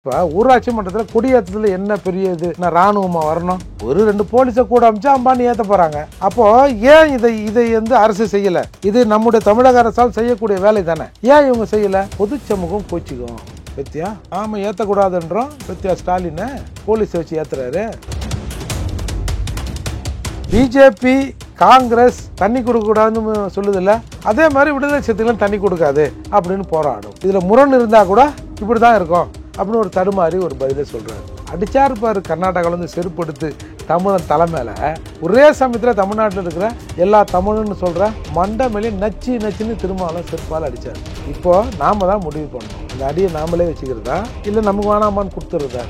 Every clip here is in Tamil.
இப்போ ஊராட்சி மன்றத்தில் குடியேற்றத்தில் என்ன பெரிய இது நான் ராணுவமா வரணும், ஒரு 2 போலீஸை கூட அமைச்சா அம்பானி ஏற்ற போறாங்க. அப்போ ஏன் இதை அரசு செய்யல? இது நம்முடைய தமிழக அரசால் செய்யக்கூடிய வேலை தானே, ஏன் இவங்க செய்யல? பொது சமூகம் கோச்சிக்கும் பத்தியா, நாம ஏற்றக்கூடாதுன்றோம் பத்தியா, ஸ்டாலின் போலீஸ் வச்சு ஏத்துறாரு. பிஜேபி காங்கிரஸ் தண்ணி கொடுக்க கூடாதுன்னு சொல்லுது இல்ல, அதே மாதிரி விடுதலை சிறுத்தைகளும் தண்ணி கொடுக்காது அப்படின்னு போராடும். இதுல முரண் இருந்தா கூட இப்படிதான் இருக்கும் அப்படின்னு ஒரு தடுமாறி ஒரு பதிலே சொல்றாரு. அடிச்சாரு பாரு கர்நாடகாவில் வந்து செருப்பு எடுத்து தமிழன் தலைமையில. ஒரே சமயத்தில் தமிழ்நாட்டில் இருக்கிற எல்லா தமிழன்னு சொல்ற மண்டை மேலே நச்சு நச்சுன்னு திருமாவளவன் செருப்பால் அடிச்சாரு. இப்போ நாம தான் முடிவு பண்ணணும், இந்த அடியை நாமளே வச்சுக்கிறதா இல்லை நமக்கு வேணாமான்னு கொடுத்துருதா.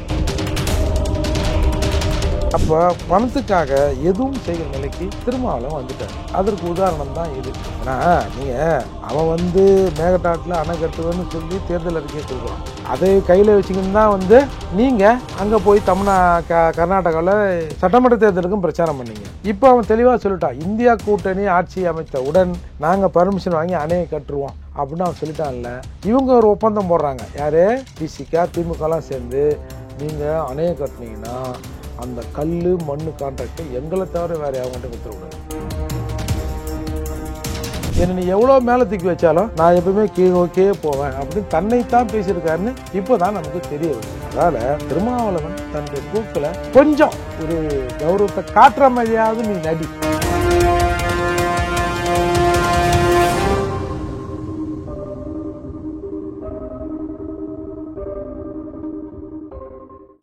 அப்போ பணத்துக்காக எதுவும் செய்கிற நிலைக்கு திருமாவளவன் வந்துட்டார். அதற்கு உதாரணம் தான் இது. ஏன்னா நீங்கள் அவன் வந்து மேகதாட்டில் அணை கட்டுவேன்னு சொல்லி தேர்தல் அறிக்கை கொடுக்குறான், அதை கையில் வச்சுக்கின்னு தான் வந்து நீங்கள் அங்கே போய் கர்நாடகாவில் சட்டமன்ற தேர்தலுக்கும் பிரச்சாரம் பண்ணீங்க. இப்போ அவன் தெளிவாக சொல்லிட்டான், இந்தியா கூட்டணி ஆட்சி அமைத்த உடன் நாங்கள் பர்மிஷன் வாங்கி அணையை கட்டுருவோம் அப்படின்னு அவன் சொல்லிட்டான்ல. இவங்க ஒரு ஒப்பந்தம் போடுறாங்க, யாரு பிசிகா திமுகலாம் சேர்ந்து நீங்கள் அணையை கட்டினீங்கன்னா அந்த கல் மண்ணு கான்ட்ராக்டை எங்களை தவிர வேற யாவங்கிட்ட கொடுத்துருக்கூடாது. என்ன நீ எவ்வளோ மேலே தூக்கி வச்சாலும் நான் எப்பவுமே கீழே போவேன் அப்படின்னு தன்னைத்தான் பேசியிருக்காருன்னு இப்போதான் நமக்கு தெரிய வருது. அதனால திருமாவளவன் தன்னுடைய போக்கில் கொஞ்சம் ஒரு கௌரவத்தை காட்டுற மாதிரியாவது நீ நடி.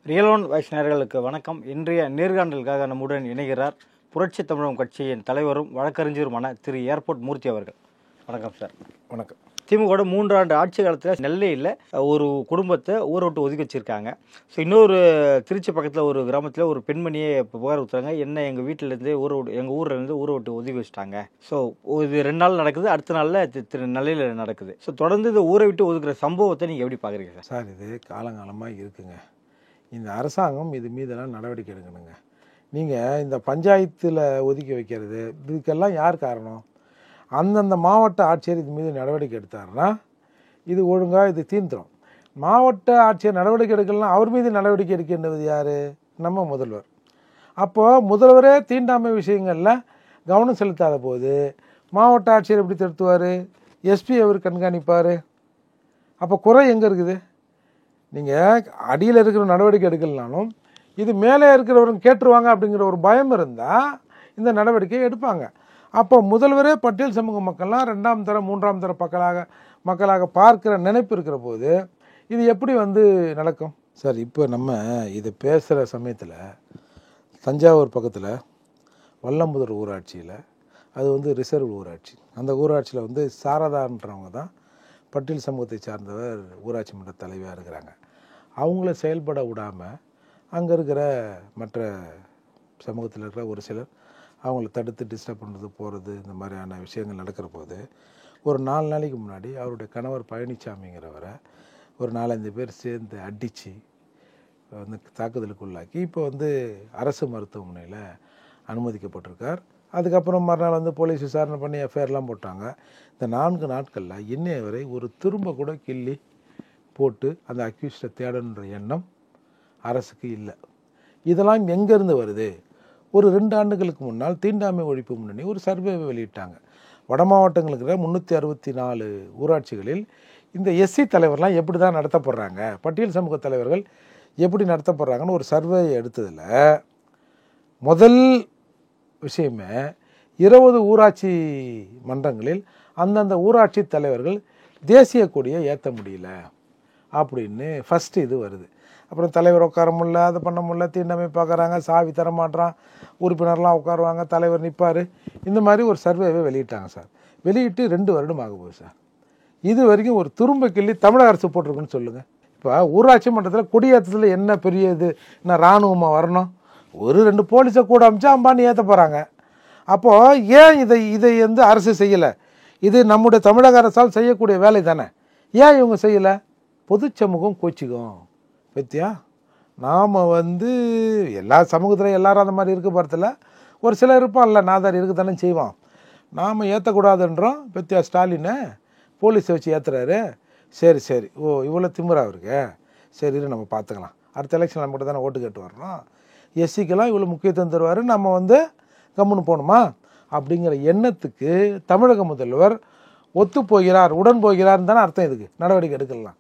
ரியல் ஒன் வாய்ஸ் நேயர்களுக்கு வணக்கம். இன்றைய நேர்காணலுக்காக நம்முடன் இணைகிறார் புரட்சி தமிழகம் கட்சியின் தலைவரும் வழக்கறிஞருமான திரு ஏர்போர்ட் மூர்த்தி அவர்கள். வணக்கம் சார். வணக்கம். திமுக 3 ஆண்டு ஆட்சி காலத்தில் நெல்லையில் ஒரு குடும்பத்தை ஊரை விட்டு ஒதுக்கி வச்சுருக்காங்க. ஸோ இன்னொரு திருச்சி பக்கத்தில் ஒரு கிராமத்தில் ஒரு பெண்மணியை புகார் ஊற்றுறாங்க, என்ன எங்கள் வீட்டிலேருந்து எங்கள் ஊர்லேருந்து ஊரை விட்டு ஒதுக்கி வச்சுட்டாங்க. ஸோ இது 2 நாள் நடக்குது, அடுத்த நாளில் நெல்லையில் நடக்குது. ஸோ தொடர்ந்து இந்த ஊரை விட்டு ஒதுக்குற சம்பவத்தை நீங்கள் எப்படி பார்க்குறீங்க சார்? சார் இது காலங்காலமாக இருக்குங்க. இந்த அரசாங்கம் இது மீதெல்லாம் நடவடிக்கை எடுக்கணுங்க. நீங்கள் இந்த பஞ்சாயத்தில் ஒதுக்கி வைக்கிறது இதுக்கெல்லாம் யார் காரணம்? அந்தந்த மாவட்ட ஆட்சியர் இது மீது நடவடிக்கை எடுத்தாருன்னா இது ஒழுங்காக இது தீர்ந்துடும். மாவட்ட ஆட்சியர் நடவடிக்கை எடுக்கலாம், அவர் மீது நடவடிக்கை எடுக்கின்றது யார்? நம்ம முதல்வர். அப்போது முதல்வரே தீண்டாமை விஷயங்களில் கவனம் செலுத்தாத போது மாவட்ட ஆட்சியர் எப்படி திருத்துவார்? எஸ்பி அவர் கண்காணிப்பார். அப்போ குறை எங்கே இருக்குது? நீங்கள் அடியில் இருக்கிற நடவடிக்கை எடுக்கலனாலும் இது மேலே இருக்கிறவரும் கேட்டுருவாங்க அப்படிங்கிற ஒரு பயம் இருந்தால் இந்த நடவடிக்கையை எடுப்பாங்க. அப்போ முதல்வரே பட்டியல் சமூக மக்கள்லாம் 2ஆம் தர 3ஆம் தர மக்களாக பார்க்குற நினைப்பு இருக்கிற போது இது எப்படி வந்து நடக்கும் சார்? இப்போ நம்ம இது பேசுகிற சமயத்தில் தஞ்சாவூர் பக்கத்தில் வல்லம்புதூர் ஊராட்சியில் அது வந்து ரிசர்வ் ஊராட்சி, அந்த ஊராட்சியில் வந்து சாரதான்றவங்க தான் பட்டியல் சமூகத்தை சார்ந்தவர் ஊராட்சி மன்ற தலைவியாக இருக்கிறாங்க. அவங்கள செயல்பட விடாமல் அங்கே இருக்கிற மற்ற சமூகத்தில் இருக்கிற ஒரு சிலர் அவங்கள தடுத்து டிஸ்டர்ப் பண்ணுறது போகிறது, இந்த மாதிரியான விஷயங்கள் நடக்கிற போது ஒரு 4 நாளைக்கு முன்னாடி அவருடைய கணவர் பழனிசாமிங்கிறவரை ஒரு 4-5 பேர் சேர்ந்து அடித்து வந்து தாக்குதலுக்குள்ளாக்கி இப்போ வந்து அரசு மருத்துவமனையில் அனுமதிக்கப்பட்டிருக்கார். அதுக்கப்புறம் மறுநாள் வந்து போலீஸ் விசாரணை பண்ணி எஃப்ஐஆர்லாம் போட்டாங்க. இந்த 4 நாட்களில் இன்னைய வரை ஒரு திரும்ப கூட கிள்ளி போட்டு அந்த அக்யூஸ்டை தேடணுன்ற எண்ணம் அரசுக்கு இல்லை. இதெல்லாம் எங்கேருந்து வருது? ஒரு 2 ஆண்டுகளுக்கு முன்னால் தீண்டாமை ஒழிப்பு முன்னணி ஒரு சர்வேவை வெளியிட்டாங்க. வட மாவட்டங்களுக்கு இருக்கிற 364 ஊராட்சிகளில் இந்த எஸ்சி தலைவர்லாம் எப்படி தான் நடத்தப்படுறாங்க, பட்டியல் சமூக தலைவர்கள் எப்படி நடத்தப்படுறாங்கன்னு ஒரு சர்வே எடுத்ததில் முதல் விஷயமே 20 ஊராட்சி மன்றங்களில் அந்தந்த ஊராட்சி தலைவர்கள் தேசிய கொடியை ஏற்ற முடியல அப்படின்னு ஃபஸ்ட்டு இது வருது. அப்புறம் தலைவர் உட்கார முடியல, அதை பண்ண முடியல, தீண்டாமை பார்க்குறாங்க, சாவி தரமாட்டான், உறுப்பினர்லாம் உட்காருவாங்க, தலைவர் நிற்பார். இந்த மாதிரி ஒரு சர்வேவை வெளியிட்டாங்க சார். வெளியிட்டு 2 வருடம் ஆக போகுது சார். இது வரைக்கும் ஒரு துரும்ப கிள்ளி தமிழக அரசு போட்டிருக்குன்னு சொல்லுங்கள். இப்போ ஊராட்சி மன்றத்தில் குடியேற்றத்தில் என்ன பெரிய இது, நான் இராணுவமாக வரணும், ஒரு 2 போலீஸை கூட அமைச்சா அம்பானி ஏற்ற போகிறாங்க. அப்போது ஏன் இதை வந்து அரசு செய்யலை? இது நம்முடைய தமிழக அரசால் செய்யக்கூடிய வேலை தானே, ஏன் இவங்க செய்யலை? பொது சமூகம் கோச்சிக்கும் பத்தியா. நாம் வந்து எல்லா சமூகத்தில் எல்லாரும் அந்த மாதிரி இருக்க போகிறதில்ல, ஒரு சிலர் இருப்பான்ல நாதாரி இருக்க தானே செய்வான். நாம் ஏற்றக்கூடாதுன்றோம் பத்தியா, ஸ்டாலினை போலீஸை வச்சு ஏற்றுறாரு. சரி சரி, ஓ இவ்வளோ திமுறா இருக்கு, சரி நம்ம பார்த்துக்கலாம், அடுத்த எலெக்ஷன் நம்ம கிட்ட தானே ஓட்டு கேட்டு வரணும், எஸ்சிக்கெல்லாம் இவ்வளோ முக்கியத்துவம் தருவார், நம்ம வந்து கம்முன்னு போகணுமா அப்படிங்கிற எண்ணத்துக்கு தமிழக முதல்வர் ஒத்து போகிறார், உடன் போகிறார்னு தானே அர்த்தம். இதுக்கு நடவடிக்கை எடுக்கலாம்.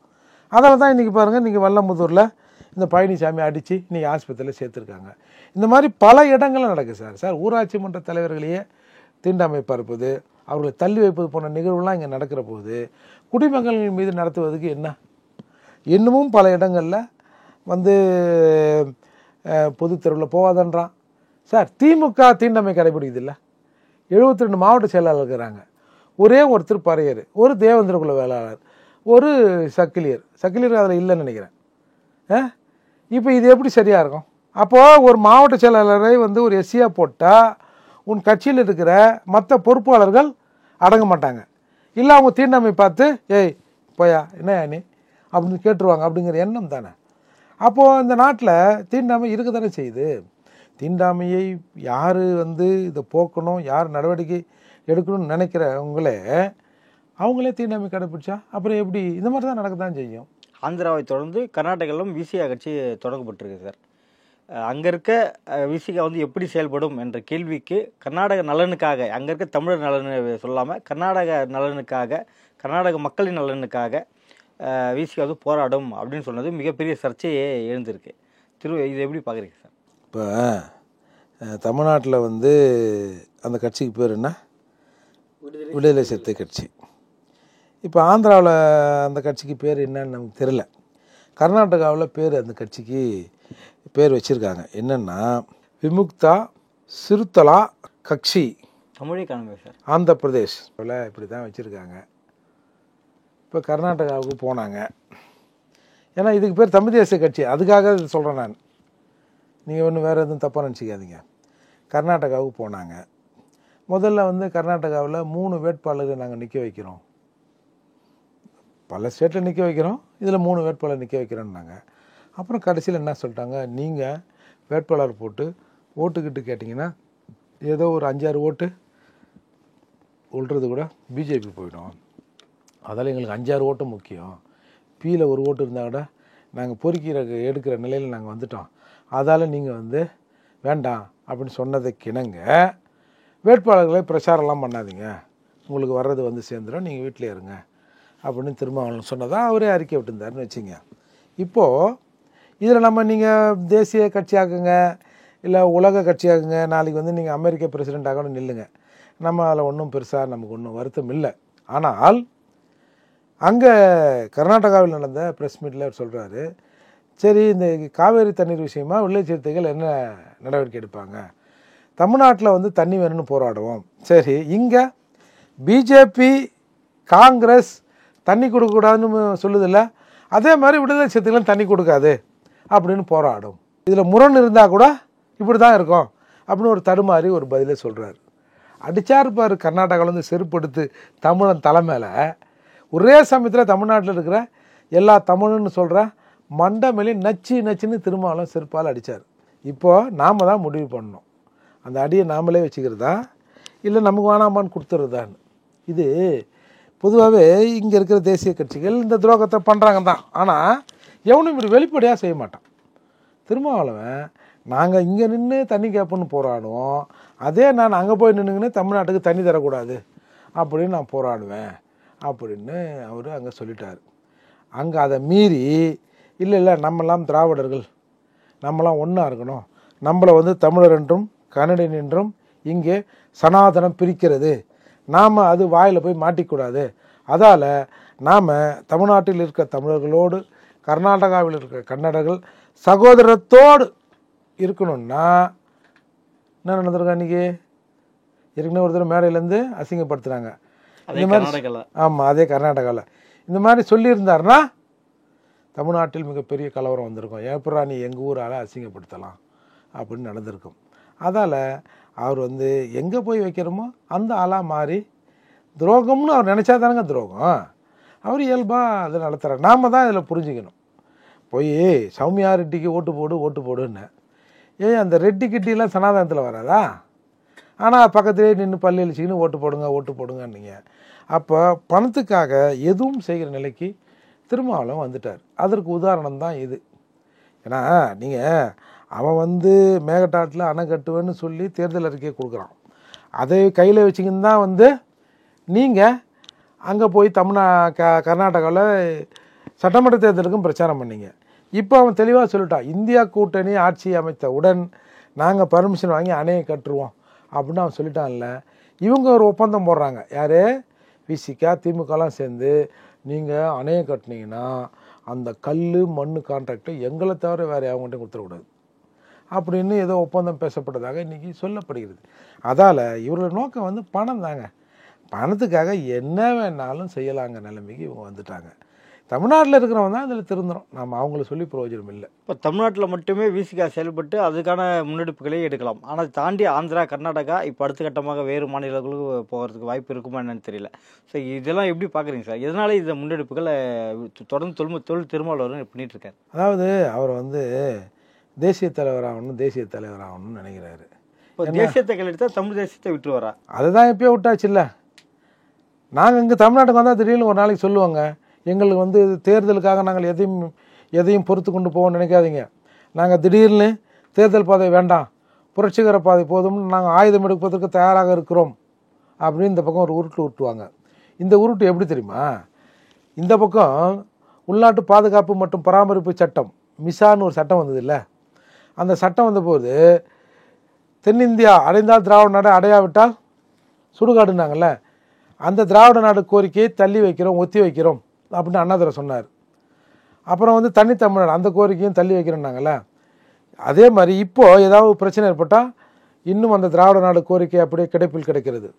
அதில் தான் இன்றைக்கி பாருங்கள், இன்றைக்கி வல்லமுதூரில் இந்த பழனிசாமி அடித்து இன்றைக்கி ஆஸ்பத்திரியில் சேர்த்துருக்காங்க. இந்த மாதிரி பல இடங்களில் நடக்குது சார். ஊராட்சி மன்ற தலைவர்களையே தீண்டாமை பரப்புது, அவர்களை தள்ளி வைப்பது போன்ற நிகழ்வுலாம் இங்கே நடக்கிற போது குடிமக்கள் மீது நடத்துவதுக்கு என்ன? இன்னமும் பல இடங்களில் வந்து பொது தெருவில் போகாதன்றான் சார். திமுக தீண்டாமை கடைபிடிக்குது இல்லை, 72 மாவட்ட செயலாளர் இருக்கிறாங்க, ஒரே ஒருத்தர் பறையர், ஒரு தேவேந்திரகுல வேளாளர், ஒரு சக்கிலியர் அதில் இல்லைன்னு நினைக்கிறேன். இப்போ இது எப்படி சரியாக இருக்கும்? அப்போது ஒரு மாவட்ட செயலாளரை வந்து ஒரு எஸ்சியாக போட்டால் உன் கட்சியில் இருக்கிற மற்ற பொறுப்பாளர்கள் அடங்க மாட்டாங்க, இல்லை அவங்க தீண்டாமை பார்த்து ஏய் போயா என்ன நீ அப்படின்னு கேட்டுருவாங்க அப்படிங்கிற எண்ணம் தானே. அப்போது இந்த நாட்டில் தீண்டாமை இருக்க தானே செய்யுது. தீண்டாமையை யார் வந்து இதை போக்கணும், யார் நடவடிக்கை எடுக்கணும்னு நினைக்கிறவங்களே அவங்களே தீண்டாமை கடைப்பிடிச்சா அப்புறம் எப்படி? இந்த மாதிரி தான் நடக்க தான் செய்யும். ஆந்திராவை தொடர்ந்து கர்நாடகாவிலும் விசிகா கட்சி தொடங்கப்பட்டிருக்கு சார். அங்கே இருக்க விசிகா வந்து எப்படி செயல்படும் என்ற கேள்விக்கு கர்நாடக நலனுக்காக, அங்கே இருக்க தமிழர் நலனு சொல்லாமல் கர்நாடக நலனுக்காக, கர்நாடக மக்களின் நலனுக்காக விசிகா வந்து போராடும் அப்படின்னு சொன்னது மிகப்பெரிய சர்ச்சையே எழுந்திருக்கு. இது எப்படி பார்க்குறீங்க சார்? இப்போ தமிழ்நாட்டில் வந்து அந்த கட்சிக்கு பேர் என்ன? விடுதலை சிறுத்தை கட்சி. இப்போ ஆந்திராவில் அந்த கட்சிக்கு பேர் என்னன்னு நமக்கு தெரியல. கர்நாடகாவில் பேர் அந்த கட்சிக்கு பேர் வச்சுருக்காங்க. என்னென்னா விமுக்தா சிறுத்தலா கட்சி. தமிழே காணுங்க சார். ஆந்திர பிரதேஷ் இப்படி தான் வச்சுருக்காங்க. இப்போ கர்நாடகாவுக்கு போனாங்க. ஏன்னா இதுக்கு பேர் தமிழ் தேசிய கட்சி, அதுக்காக இது சொல்கிறேன் நான். நீங்கள் ஒன்றும் வேறு எதுவும் தப்பாக நினச்சிக்காதீங்க. கர்நாடகாவுக்கு போனாங்க. முதல்ல வந்து கர்நாடகாவில் 3 வேட்பாளர்களை நாங்கள் நிற்க வைக்கிறோம், பல ஸ்டேட்டில் நிற்க வைக்கிறோம், இதில் 3 வேட்பாளர் நிற்க வைக்கிறோன்னாங்க. அப்புறம் கடைசியில் என்ன சொல்லிட்டாங்க, நீங்கள் வேட்பாளர் போட்டு ஓட்டுக்கிட்டு கேட்டிங்கன்னா ஏதோ ஒரு 5-6 ஓட்டு உள்றது கூட பிஜேபி போயிடும், அதால் எங்களுக்கு 5-6 ஓட்டு முக்கியம், பியில் 1 ஓட்டு இருந்தால் கூட நாங்கள் எடுக்கிற நிலையில் நாங்கள் வந்துட்டோம், அதால் நீங்கள் வந்து வேண்டாம் அப்படின்னு சொன்னதுக்கு இணங்க வேட்பாளர்களை பிரச்சாரம்லாம் பண்ணாதீங்க, உங்களுக்கு வர்றது வந்து சேர்ந்துடும், நீங்கள் வீட்டிலே இருங்க அப்படின்னு திருமாவளவன் சொன்னதான் அவரே அறிக்கை விட்டுருந்தாருன்னு வச்சுங்க. இப்போது இதில் நம்ம நீங்கள் தேசிய கட்சியாக்குங்க, இல்லை உலக கட்சியாக்குங்க, நாளைக்கு வந்து நீங்கள் அமெரிக்க பிரசிடெண்ட் ஆகணும் நில்லுங்க, நம்ம அதில் ஒன்றும் பெருசாக நமக்கு ஒன்றும் வருத்தம் இல்லை. ஆனால் அங்கே கர்நாடகாவில் நடந்த ப்ரெஸ் மீட்டில் அவர் சொல்கிறாரு, சரி இந்த காவேரி தண்ணீர் விஷயமா விடுதலை சிறுத்தைகள் என்ன நடவடிக்கை எடுப்பாங்க, தமிழ்நாட்டில் வந்து தண்ணி வேணும்னு போராடுவோம், சரி இங்கே பிஜேபி காங்கிரஸ் தண்ணி கொடுக்கக்கூடாதுன்னு சொல்லுதில்ல, அதே மாதிரி விடுதலை சிறுத்தைகளும் தண்ணி கொடுக்காது அப்படின்னு போராடும், இதில் முரண் இருந்தால் கூட இப்படி தான் இருக்கும் அப்படின்னு ஒரு தடுமாறி ஒரு பதிலே சொல்கிறார். அடித்தார் பாரு கர்நாடகாவிலேருந்து செருப்படுத்து தமிழன் தலைமையில். ஒரே சமயத்தில் தமிழ்நாட்டில் இருக்கிற எல்லா தமிழன்னு சொல்கிற மண்டை மேலே நச்சுன்னு திருமாவளவன் செருப்பால் அடித்தார். இப்போது நாம் தான் முடிவு பண்ணணும், அந்த அடியை நாமளே வச்சுக்கிறதா இல்லை நமக்கு வேணாமான்னு கொடுத்துறதான்னு. இது பொதுவாகவே இங்கே இருக்கிற தேசிய கட்சிகள் இந்த துரோகத்தை பண்ணுறாங்க தான், ஆனால் எவனும் இப்படி வெளிப்படையாக செய்ய மாட்டான். திருமாவளவன் நாங்கள் இங்கே நின்று தண்ணி கேட்போன்னு போராடுவோம், அதே நான் அங்கே போய் நின்றுங்கன்னு தமிழ்நாட்டுக்கு தண்ணி தரக்கூடாது அப்படின்னு நான் போராடுவேன் அப்படின்னு அவர் அங்கே சொல்லிட்டார். அங்கே அதை மீறி இல்லை நம்மெல்லாம் திராவிடர்கள், நம்மளாம் ஒன்றா இருக்கணும், நம்மளை வந்து தமிழர் என்றும் கன்னடன் என்றும் இங்கே சனாதனம் பிரிக்கிறது, நாம் அது வாயில் போய் மாட்டிக்கூடாது, அதால் நாம் தமிழ்நாட்டில் இருக்க தமிழர்களோடு கர்நாடகாவில் இருக்கிற கன்னடர்கள் சகோதரத்தோடு இருக்கணும்னா என்ன நடந்திருக்கா இன்றைக்கி? ஏற்கனவே ஒருத்தர் மேடையிலேருந்து அசிங்கப்படுத்துகிறாங்க இந்த மாதிரி. ஆமாம், அதே கர்நாடகாவில் இந்த மாதிரி சொல்லியிருந்தாருன்னா தமிழ்நாட்டில் மிகப்பெரிய கலவரம் வந்திருக்கும், ஏப்பரா நீ எங்கள் ஊரால் அசிங்கப்படுத்தலாம் அப்படின்னு நடந்திருக்கும். அதால் அவர் வந்து எங்கே போய் வைக்கிறோமோ அந்த ஆளாக மாறி துரோகம்னு அவர் நினச்சா தானங்க துரோகம், அவர் இயல்பாக அதை நடத்துகிறார். நாம் தான் இதில் புரிஞ்சுக்கணும். போய் சௌமியா ரெட்டிக்கு ஓட்டு போடுன்னு அந்த ரெட்டி கிட்டிலாம் சனாதனத்தில் வராதா? ஆனால் பக்கத்துலேயே நின்று பள்ளி அழிச்சிக்கின்னு ஓட்டு போடுங்கன்னீங்க. அப்போ பணத்துக்காக எதுவும் செய்கிற நிலைக்கு திருமாவளவன் வந்துட்டார். அதற்கு உதாரணம் தான் இது. ஏன்னா நீங்கள் அவன் வந்து மேகட்டாட்டில் அணை கட்டுவேன்னு சொல்லி தேர்தல் அறிக்கையை கொடுக்குறான். அதை கையில் வச்சிங்கன்னு தான் வந்து நீங்கள் அங்கே போய் கர்நாடகாவில் சட்டமன்ற தேர்தலுக்கும் பிரச்சாரம் பண்ணீங்க. இப்போ அவன் தெளிவாக சொல்லிட்டான், இந்தியா கூட்டணி ஆட்சி அமைத்தவுடன் நாங்கள் பர்மிஷன் வாங்கி அணையை கட்டுருவோம் அப்படின்னு அவன் சொல்லிட்டான்ல. இவங்க ஒரு ஒப்பந்தம் போடுறாங்க, யார், விசிகா திமுகலாம் சேர்ந்து, நீங்கள் அணையை கட்டினீங்கன்னா அந்த கல் மண் கான்ட்ராக்டை எங்களை தவிர வேறு அவங்ககிட்ட கொடுத்துடக்கூடாது அப்படின்னு ஏதோ ஒப்பந்தம் பேசப்பட்டதாக இன்றைக்கி சொல்லப்படுகிறது. அதால் இவரோட நோக்கம் வந்து பணம் தாங்க. பணத்துக்காக என்ன வேணாலும் செய்யலாங்க நிலைமைக்கு இவங்க வந்துட்டாங்க. தமிழ்நாட்டில் இருக்கிறவங்க தான் அதில் திருந்துறோம். நம்ம அவங்கள சொல்லி பிரயோஜனம் இல்லை. இப்போ தமிழ்நாட்டில் மட்டுமே விசிகா செயல்பட்டு அதுக்கான முன்னெடுப்புகளே எடுக்கலாம். ஆனால் தாண்டி ஆந்திரா, கர்நாடகா இப்போ அடுத்த கட்டமாக வேறு மாநிலங்களுக்கு போகிறதுக்கு வாய்ப்பு இருக்குமா என்னன்னு தெரியல. ஸோ இதெல்லாம் எப்படி பார்க்குறீங்க சார்? இதனால இந்த முன்னெடுப்புகளை தொடர்ந்து தொழில் திருமாவளவன் பண்ணிட்டு இருக்காரு. அதாவது அவர் வந்து தேசிய தலைவராகணும்னு நினைக்கிறாரு. இப்போ தேசியத்தை கையெழுத்தா தமிழ் தேசியத்தை விட்டு வரா, அதுதான் எப்பயோ விட்டாச்சு இல்லை. நாங்கள் இங்கே தமிழ்நாட்டுக்கு வந்தால் திடீர்னு ஒரு நாளைக்கு சொல்லுவாங்க, எங்களுக்கு வந்து தேர்தலுக்காக நாங்கள் எதையும் பொறுத்து கொண்டு போவோம்னு நினைக்காதீங்க, நாங்கள் திடீர்னு தேர்தல் பாதை வேண்டாம், புரட்சிகர பாதை போதும்னு நாங்கள் ஆயுதம் எடுப்பதற்கு தயாராக இருக்கிறோம் அப்படின்னு இந்த பக்கம் ஒரு உருட்டு உருட்டுவாங்க. இந்த உருட்டு எப்படி தெரியுமா, இந்த பக்கம் உள்நாட்டு பாதுகாப்பு மற்றும் பராமரிப்பு சட்டம் மிசான்னு ஒரு சட்டம் வந்தது இல்லை. அந்த சட்டம் வந்தபோது தென்னிந்தியா அடைந்தால் திராவிட நாடு, அடையாவிட்டால் சுடுகாடுனாங்கல்ல. அந்த திராவிட நாடு கோரிக்கையை ஒத்தி வைக்கிறோம் அப்படின்னு அண்ணாதுரை சொன்னார். அப்புறம் வந்து தனித்தமிழ்நாடு அந்த கோரிக்கையும் தள்ளி வைக்கிறோம்னாங்கல்ல. அதே மாதிரி இப்போது ஏதாவது பிரச்சனை ஏற்பட்டால் இன்னும் அந்த திராவிட நாடு கோரிக்கை அப்படியே கிடைப்பில் கிடைக்கிறது.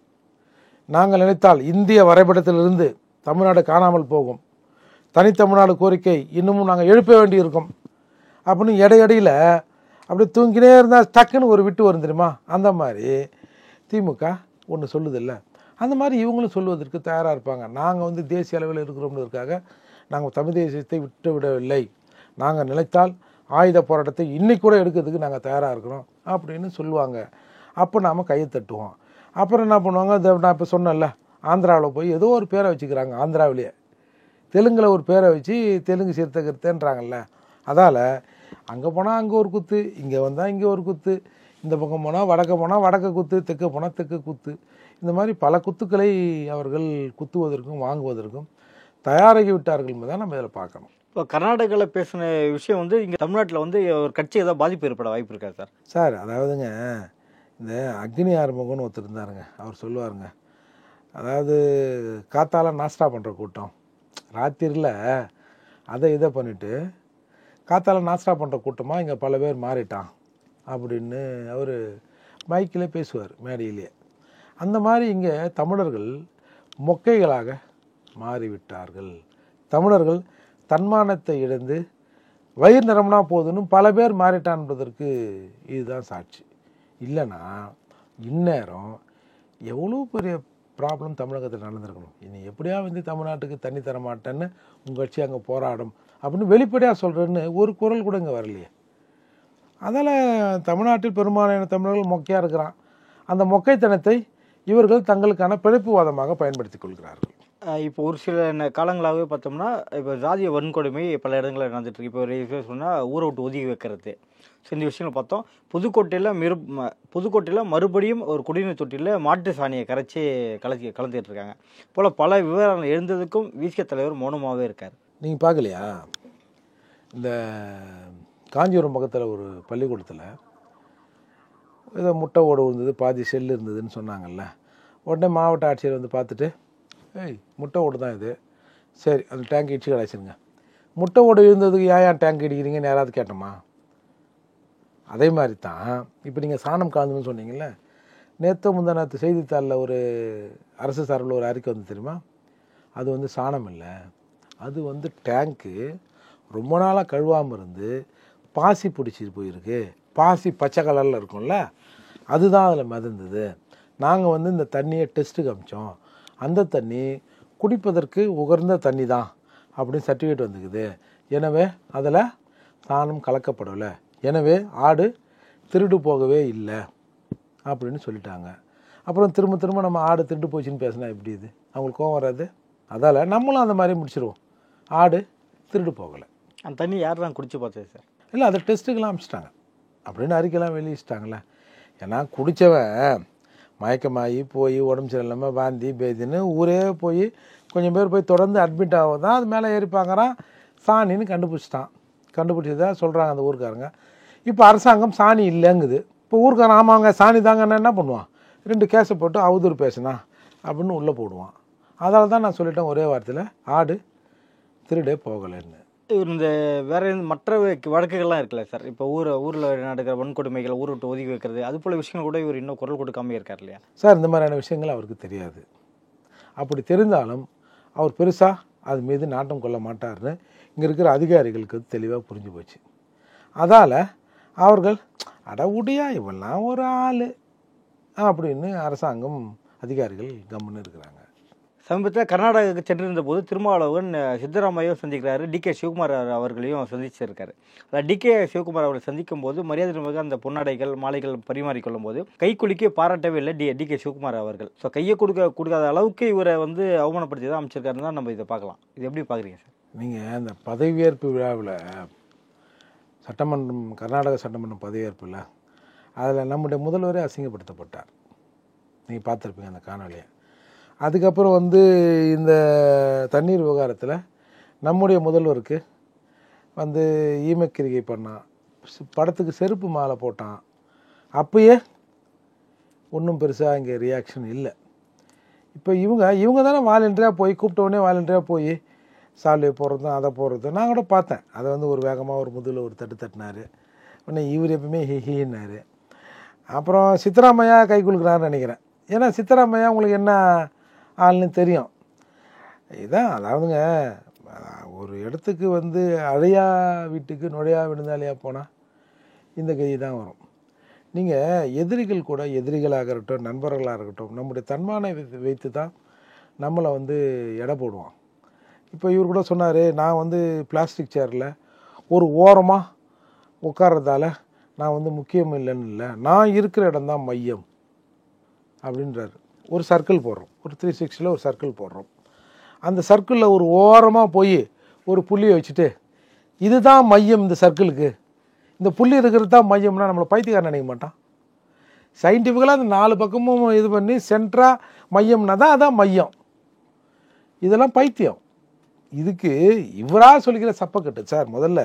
நாங்கள் நினைத்தால் இந்திய வரைபடத்திலிருந்து தமிழ்நாடு காணாமல் போகும், தனித்தமிழ்நாடு கோரிக்கை இன்னமும் நாங்கள் எழுப்ப வேண்டியிருக்கும் அப்படின்னு இடையில அப்படி தூங்கினே இருந்தால் டக்குன்னு ஒரு விட்டு வரும் தெரியுமா. அந்த மாதிரி திமுக ஒன்று சொல்லுதில்ல, அந்த மாதிரி இவங்களும் சொல்வதற்கு தயாராக இருப்பாங்க. நாங்கள் வந்து தேசிய அளவில் இருக்கிறோம்ன்றதுக்காக நாங்கள் தமிழ் தேசியத்தை விட்டு விடவில்லை, நாங்கள் நினைத்தால் ஆயுத போராட்டத்தை இன்னைக்கு கூட எடுக்கிறதுக்கு நாங்கள் தயாராக இருக்கிறோம் அப்படின்னு சொல்லுவாங்க. அப்போ நாம் கையை தட்டுவோம். அப்புறம் என்ன பண்ணுவாங்க, நான் இப்போ சொன்னேன்ல, ஆந்திராவில் போய் ஏதோ ஒரு பேரை வச்சுக்கிறாங்க. ஆந்திராவிலேயே தெலுங்கில் ஒரு பேரை வச்சு தெலுங்கு சிறுத்தைன்றாங்கல்ல. அதால் அங்கே போனால் அங்கே ஒரு குத்து, இங்கே வந்தால் இங்கே ஒரு குத்து, இந்த பக்கம் போனால் வடக்க குத்து, தெற்கு போனால் தெற்கு குத்து, இந்த மாதிரி பல குத்துக்களை அவர்கள் குத்துவதற்கும் வாங்குவதற்கும் தயாராகி விட்டார்கள் என்பதை நம்ம இதில் பார்க்கணும். இப்போ கர்நாடகாவில் பேசின விஷயம் வந்து இங்கே தமிழ்நாட்டில் வந்து ஒரு கட்சி ஏதாவது பாதிப்பு ஏற்பட வாய்ப்பு இருக்கா சார்? சார் அதாவதுங்க, இந்த அக்னி ஆறுமுகம்னு ஒருத்தர் இருந்தாருங்க, அவர் சொல்லுவாருங்க, அதாவது காத்தால நாஸ்டா பண்ணுற கூட்டம், ராத்திரியில் அதை இதை பண்ணிவிட்டு காத்தால நாஸ்டா பண்ணுற கூட்டமாக இங்கே பல பேர் மாறிட்டான் அப்படின்னு அவர் மைக்கிலே பேசுவார், மேடையிலேயே. அந்த மாதிரி இங்கே தமிழர்கள் மொக்கைகளாக மாறிவிட்டார்கள். தமிழர்கள் தன்மானத்தை இழந்து வயிறு நிரம்பினா போதுன்னு பல பேர் மாறிட்டான்பதற்கு இதுதான் சாட்சி. இல்லைன்னா இந்நேரம் எவ்வளோ பெரிய ப்ராப்ளம் தமிழகத்தில் நடந்திருக்கணும். இனி எப்படியா வந்து தமிழ்நாட்டுக்கு தண்ணி தர மாட்டேன்னு உங்கள் கட்சி அங்கே போராடும் அப்படின்னு வெளிப்படையாக சொல்கிறேன்னு ஒரு குரல் கூட இங்கே வரலையே. அதில் தமிழ்நாட்டில் பெரும்பாலான தமிழர்கள் மொக்கையாக இருக்கிறான். அந்த மொக்கைத்தனத்தை இவர்கள் தங்களுக்கான பிழைப்புவாதமாக பயன்படுத்தி கொள்கிறார்கள். இப்போ ஒரு சில காலங்களாகவே பார்த்தோம்னா இப்போ ஜாதிய வன்கொடுமை பல இடங்களில் நடந்துட்டு இருக்கு. இப்போ ஒரு சொன்னால் ஊரை விட்டு ஒதுக்கி வைக்கிறது. ஸோ இந்த விஷயங்கள் பார்த்தோம். புதுக்கோட்டையில் மறுபடியும் ஒரு குடிநீர் தொட்டியில் மாட்டு சாணியை கலந்துட்டு இருக்காங்க போல் பல விவரங்கள் எழுந்ததுக்கும் விசிக தலைவர் மௌனமாகவே இருக்கார். நீங்கள் பார்க்கலையா, இந்த காஞ்சிபுரம் பக்கத்தில் ஒரு பள்ளிக்கூடத்தில் ஏதோ முட்டை ஓடு இருந்தது, பாதி செல்லு இருந்ததுன்னு சொன்னாங்கல்ல. உடனே மாவட்ட ஆட்சியர் வந்து பார்த்துட்டு, முட்டை ஓடு தான் இது, சரி அந்த டேங்க் இடிச்சு கிடச்சிருங்க. முட்டை ஓடு இருந்ததுக்கு ஏன் டேங்க் இடிக்கிறீங்கன்னு யாராவது கேட்டோமா? அதே மாதிரி தான் இப்போ நீங்கள் சாணம் கலந்துன்னு சொன்னீங்கல்ல, முந்தானத்து செய்தித்தாளில் ஒரு அரசு சார்பில் ஒரு அறிக்கை வந்து தெரியுமா, அது வந்து சாணம் இல்லை, அது வந்து டேங்க்கு ரொம்ப நாளாக கழுவாமல் இருந்து பாசி பிடிச்சிட்டு போயிருக்கு. பாசி பச்சை கலரில் இருக்கும்ல, அதுதான் அதில் மிதந்தது. நாங்கள் வந்து இந்த தண்ணியை டெஸ்ட்டுக்கு அமிச்சோம், அந்த தண்ணி குடிப்பதற்கு உகர்ந்த தண்ணி தான் அப்படின்னு சர்டிஃபிகேட் வந்துக்குது. எனவே அதில் சாணம் கலக்கப்படலை, எனவே ஆடு திருடு போகவே இல்லை அப்படின்னு சொல்லிட்டாங்க. அப்புறம் திரும்ப நம்ம ஆடு திருடு போச்சுன்னு பேசினா எப்படி இது அவங்களுக்கு கோவம் வராது? அதால் நம்மளும் அந்த மாதிரி முடிச்சிடுவோம், ஆடு திருடு போகலை. அந்த தண்ணி யார் தான் குடிச்சு பார்த்தது சார்? இல்லை, அதை டெஸ்ட்டுக்கெல்லாம் அனுப்பிச்சிட்டாங்க அப்படின்னு அறிக்கைலாம் வெளியிட்டாங்களே. ஏன்னா குடித்தவன் மயக்கமாகி போய் உடம்பு சரியில்லாமல் வாந்தி பேதின்னு ஊரே போய் கொஞ்சம் பேர் போய் தொடர்ந்து அட்மிட் ஆகுதான், அது மேலே ஏறி பார்க்குறான் சாணின்னு கண்டுபிடிச்சதா சொல்கிறாங்க அந்த ஊருக்காரங்க. இப்போ அரசாங்கம் சாணி இல்லைங்குது. இப்போ ஊருக்காரன் ஆமாங்க சாணி தாங்கன்னா என்ன பண்ணுவான்? 2 கேஸை போட்டு அவதூறு பேசுனா அப்படின்னு உள்ளே போடுவான். அதனால தான் நான் சொல்லிட்டேன் ஒரே வாரத்தில், ஆடு திருடே போகலைன்னு. இவர் இந்த வேற மற்ற வழக்குகள்லாம் இருக்குல்ல சார், இப்போ ஊரில் நடக்கிற வன்கொடுமைகள், ஊரை விட்டு ஒதுக்கி வைக்கிறது, அது போல விஷயங்கள் கூட இவர் இன்னும் குரல் கொடுக்காம இருக்கார் இல்லையா சார்? இந்த மாதிரியான விஷயங்கள் அவருக்கு தெரியாது. அப்படி தெரிந்தாலும் அவர் பெருசாக அது மீது நாட்டம் கொள்ள மாட்டார்னு இங்கே இருக்கிற அதிகாரிகளுக்கு தெளிவாக புரிஞ்சு போச்சு. அதால் அவர்கள் அட உடையா இவெல்லாம் ஒரு ஆள் அப்படின்னு அரசாங்கம் அதிகாரிகள் கம்முன்னு இருக்கிறாங்க. சமீபத்தில் கர்நாடகாவுக்கு சென்றிருந்த போது திருமாவளவன் சித்தராமையும் சந்திக்கிறாரு, டிகே சிவகுமார் அவர்களையும் சந்திச்சிருக்காரு. அதாவது டிகே சிவகுமார் அவர்களை சந்திக்கும் போது மரியாதை நிமிடம் அந்த பொன்னாடைகள் மாலைகள் பரிமாறிக்கொள்ளும் போது கைக்குலுக்கி பாராட்டவே இல்லை டிகே சிவகுமார் அவர்கள். ஸோ கையை கொடுக்காத அளவுக்கு இவரை வந்து அவமானப்படுத்தி தான் அமைச்சிருக்காருன்னு தான் நம்ம இதை பார்க்கலாம். இது எப்படி பார்க்குறீங்க சார்? நீங்கள் அந்த பதவியேற்பு விழாவில் சட்டமன்றம், கர்நாடக சட்டமன்றம் பதவியேற்பில் அதில் நம்முடைய முதல்வரே அசிங்கப்படுத்தப்பட்டார். நீங்கள் பார்த்துருப்பீங்க அந்த காணொலியை. அதுக்கப்புறம் வந்து இந்த தண்ணீர் விவகாரத்தில் நம்முடைய முதல்வருக்கு வந்து ஈமக்கிரிகை பண்ணான், படத்துக்கு செருப்பு மாலை போட்டான். அப்பயே ஒன்றும் பெருசாக இங்கே ரியாக்ஷன் இல்லை. இப்போ இவங்க தானே வாலண்டியராக போய் கூப்பிட்ட உடனே வாலண்டியராக போய் சால்வை போடுறதும் அதை போடுறதும் நான் கூட பார்த்தேன். அதை வந்து ஒரு வேகமாக ஒரு முதுகில் ஒரு தட்டினார். உடனே இவர் எப்பவுமே ஹிஹின்னாரு. அப்புறம் சித்தராமையா கை கொடுக்குறாருன்னு நினைக்கிறேன். ஏன்னா சித்தராமையா உங்களுக்கு என்ன ஆள்னு தெரியும். இதுதான் அதாவதுங்க, ஒரு இடத்துக்கு வந்து அழையா வீட்டுக்கு நுழையா விழுந்தாலையா போனால் இந்த கை தான் வரும். நீங்கள் எதிரிகள் கூட எதிரிகளாக இருக்கட்டும், நண்பர்களாக இருக்கட்டும், நம்முடைய தன்மானை வைத்து தான் நம்மளை வந்து எடை போடுவான். இப்போ இவர் கூட சொன்னார், நான் வந்து பிளாஸ்டிக் சேரில் ஒரு ஓரமாக உட்கார்றதால நான் வந்து முக்கியம் இல்லைன்னு இல்லை, நான் இருக்கிற இடம் தான் மையம் அப்படின்றாரு. ஒரு சர்க்கிள் போடுறோம், ஒரு 360 ஒரு சர்க்கிள் போடுறோம். அந்த சர்க்கிளில் ஒரு ஓரமாக போய் ஒரு புள்ளியை வச்சுட்டு இதுதான் மையம் இந்த சர்க்கிளுக்கு, இந்த புள்ளி இருக்கிறது தான் மையம்னா நம்மளை பைத்தியக்காரன் நினைக்க மாட்டான். சயின்டிஃபிக்கலாக அந்த 4 பக்கமும் இது பண்ணி சென்ட்ரா மையம்னா தான் அதான் மையம். இதெல்லாம் பைத்தியம். இதுக்கு இவராக சொல்லிக்கிற சப்பக்கட்டு சார். முதல்ல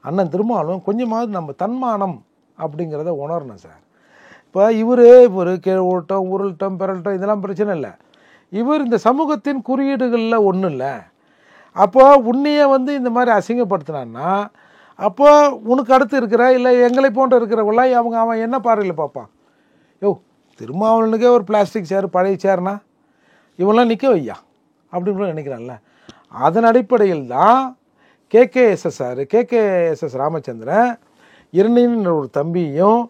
அண்ணன் திருமாவளவன் கொஞ்சமாவது நம்ம தன்மானம் அப்படிங்கிறத உணரணும் சார். இப்போ இவர் ஒரு உருட்டோம் உருள்ட்டோம் பிறல்ட்டோம் இதெல்லாம் பிரச்சனை இல்லை. இவர் இந்த சமூகத்தின் குறியீடுகளில் ஒன்றும் இல்லை. அப்போ உன்னையே வந்து இந்த மாதிரி அசிங்கப்படுத்தினான்னா அப்போ உனக்கு அடுத்து இருக்கிற இல்லை எங்களை போன்ற இருக்கிறவங்களாம் அவன் என்ன பார்வையில் பார்ப்பான்? யோ திருமாவளவனுக்கே ஒரு பிளாஸ்டிக் சேர் பழைய சேர்னா இவெல்லாம் நிற்க வையா அப்படின்னு கூட நினைக்கிறான்ல. அதன் அடிப்படையில் தான் கேகேஎஸ்எஸ் ராமச்சந்திரன் இரணின் ஒரு தம்பியும்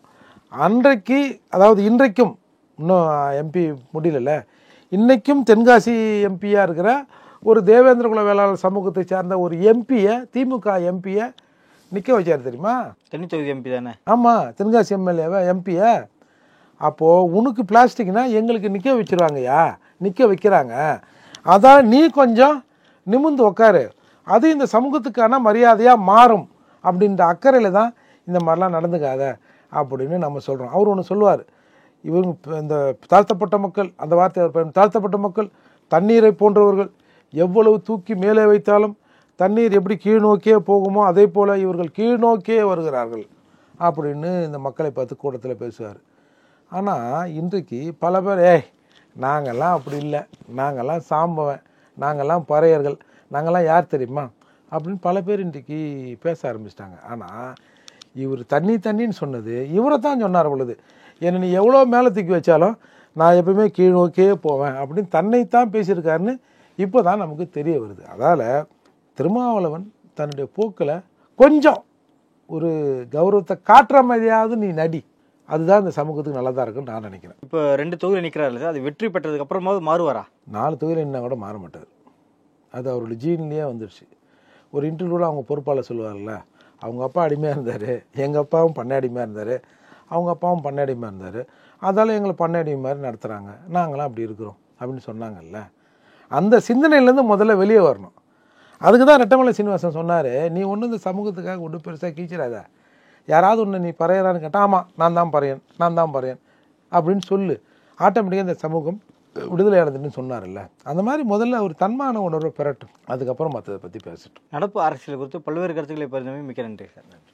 அன்றைக்கு, அதாவது இன்றைக்கும் இன்னும் எம்பி முடியல, இன்றைக்கும் தென்காசி எம்பியாக இருக்கிற ஒரு தேவேந்திர குல வேளாளர் சமூகத்தை சார்ந்த ஒரு எம்பியை, திமுக எம்பியை நிற்க வச்சார் தெரியுமா? தென்னித்தொகுதி எம்பி தானே? ஆமாம், தென்காசி எம்எல்ஏவை எம்பியை. அப்போது உனக்கு பிளாஸ்டிக்னா எங்களுக்கு நிற்க வச்சுருவாங்கய்யா, நிற்க வைக்கிறாங்க, அதான் நீ கொஞ்சம் நிமிர்ந்து உக்காரு, அது இந்த சமூகத்துக்கான மரியாதையாக மாறும் அப்படின்ற அக்கறையில் தான் இந்த மாதிரிலாம் நடந்துக்காத அப்படின்னு நம்ம சொல்கிறோம். அவர் ஒன்று சொல்லுவார், இவங்க இந்த தாழ்த்தப்பட்ட மக்கள், அந்த வார்த்தை அவர் தாழ்த்தப்பட்ட மக்கள் தண்ணீரை போன்றவர்கள், எவ்வளவு தூக்கி மேலே வைத்தாலும் தண்ணீர் எப்படி கீழ் நோக்கியே போகுமோ அதே போல் இவர்கள் கீழ் நோக்கியே வருகிறார்கள் அப்படின்னு இந்த மக்களை பார்த்து கூட்டத்தில் பேசுவார். ஆனால் இன்றைக்கு பல பேர் நாங்கள்லாம் அப்படி இல்லை, நாங்கள்லாம் சாம்பவன், நாங்கள்லாம் பறையர்கள், நாங்கள்லாம் யார் தெரியுமா அப்படின்னு பல பேர் இன்றைக்கி பேச ஆரம்பிச்சிட்டாங்க. ஆனால் இவர் தண்ணின்னு சொன்னது இவரை தான் சொன்னார் பொழுது, என்னை நீ எவ்வளோ மேலே தூக்கி வச்சாலும் நான் எப்பவுமே கீழ் நோக்கியே போவேன் அப்படின்னு தன்னைத்தான் பேசியிருக்காருன்னு இப்போ தான் நமக்கு தெரிய வருது. அதால் திருமாவளவன் தன்னுடைய போக்கில் கொஞ்சம் ஒரு கௌரவத்தை காட்டுற மாதிரியாவது நீ நடி, அதுதான் இந்த சமூகத்துக்கு நல்லதாக இருக்குன்னு நான் நினைக்கிறேன். இப்போ 2 தொகுதியில் நிற்கிறாரு சார், அது வெற்றி பெற்றதுக்கு அப்புறமாவது மாறுவாரா? 4 தொகுதியில் நின்னா கூட மாற மாட்டார். அது அவருடைய ஜீன்லேயே வந்துடுச்சு. ஒரு இன்டர்வியூவில் அவங்க பொறுப்பாளர் சொல்லுவார்ல, அவங்க அப்பா அடிமையாக இருந்தார், எங்கள் அப்பாவும் பண்ணை அடிமையாக இருந்தார், அவங்க அப்பாவும் பண்ணை அடிமையாக இருந்தார், அதால் எங்களை பண்ணை அடிமை மாதிரி நடத்துகிறாங்க, நாங்களாம் அப்படி இருக்கிறோம் அப்படின்னு சொன்னாங்கல்ல. அந்த சிந்தனையிலேருந்து முதல்ல வெளியே வரணும். அதுக்கு தான் ரெட்டமலை சீனிவாசன் சொன்னார், நீ ஒன்றும் இந்த சமூகத்துக்காக ஒன்றும் பெருசாக கீச்சிடாத, யாராவது ஒன்று நீ பறையறான்னு கேட்டால் ஆமாம் நான் தான் பறையன் அப்படின்னு சொல்லு, ஆட்டோமேட்டிக்காக இந்த சமூகம் விடுதலை அடைந்துன்னு சொன்னார்ல. அந்த மாதிரி முதல்ல ஒரு தன்மான உணர்வை பெறட்டும், அதுக்கப்புறம் மற்றதை பற்றி பேசட்டும். நடப்பு அரசியல் குறித்து பல்வேறு கருத்துக்களை பகிர்ந்தமை மிக்க நன்றி சார். நன்றி.